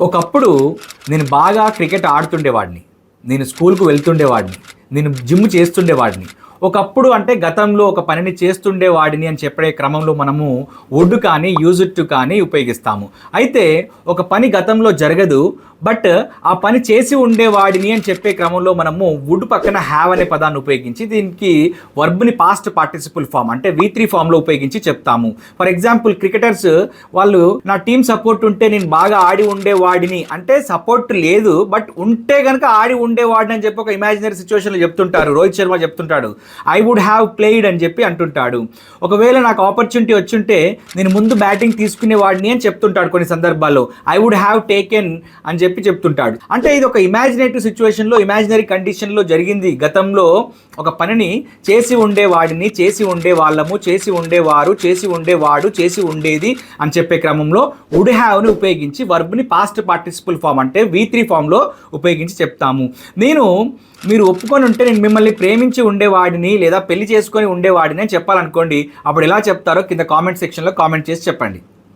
ఒకప్పుడు నేను బాగా క్రికెట్ ఆడుతుండేవాడిని. నేను స్కూల్‌కు వెళ్తుండేవాడిని. నేను జిమ్ చేస్తుండేవాడిని. ఒకప్పుడు అంటే గతంలో ఒక పనిని చేస్తుండేవాడిని అని చెప్పే క్రమంలో మనము వుడ్ కానీ, యూజ్డ్ టు కానీ ఉపయోగిస్తాము. అయితే ఒక పని గతంలో జరగదు. బట్ ఆ పని చేసి ఉండేవాడిని అని చెప్పే క్రమంలో మనము వుడ్ పక్కన హ్యావ్ అనే పదాన్ని ఉపయోగించి దీనికి వర్బ్ని పాస్ట్ పార్టిసిపుల్ ఫామ్ అంటే V3 ఫామ్లో ఉపయోగించి చెప్తాము. ఫర్ ఎగ్జాంపుల్ క్రికెటర్స్ వాళ్ళు నా టీం సపోర్ట్ ఉంటే నేను బాగా ఆడి ఉండేవాడిని అంటే సపోర్ట్ లేదు, బట్ ఉంటే కనుక ఆడి ఉండేవాడిని అని చెప్పి ఒక ఇమాజినరీ సిచ్యువేషన్లో చెప్తుంటారు. రోహిత్ శర్మ చెప్తుంటాడు ఐ వుడ్ హ్యావ్ ప్లేయిడ్ అని చెప్పి అంటుంటాడు. ఒకవేళ నాకు ఆపర్చునిటీ వచ్చుంటే నేను ముందు బ్యాటింగ్ తీసుకునేవాడిని అని చెప్తుంటాడు కొన్ని సందర్భాల్లో. ఐ వుడ్ హ్యావ్ టేకెన్ అని చెప్పి చెప్తుంటాడు. అంటే ఇది ఒక ఇమాజినేటివ్ సిచ్యువేషన్లో, ఇమాజినరీ కండిషన్లో జరిగింది. గతంలో ఒక పనిని చేసి ఉండేవాడిని, చేసి ఉండే వాళ్ళము, చేసి ఉండేవారు, చేసి ఉండేవాడు, చేసి ఉండేది అని చెప్పే క్రమంలో వుడ్ హ్యావ్ని ఉపయోగించి వర్బ్ని పాస్ట్ పార్టిసిపుల్ ఫామ్ అంటే V3 ఫామ్లో ఉపయోగించి చెప్తాము. మీరు ఒప్పుకొని ఉంటే నేను మిమ్మల్ని ప్రేమించి ఉండేవాడిని లేదా పెళ్లి చేసుకొని ఉండేవాడిని అని చెప్పాలనుకోండి. అప్పుడు ఎలా చెప్తారో కింద కామెంట్ సెక్షన్లో కామెంట్ చేసి చెప్పండి.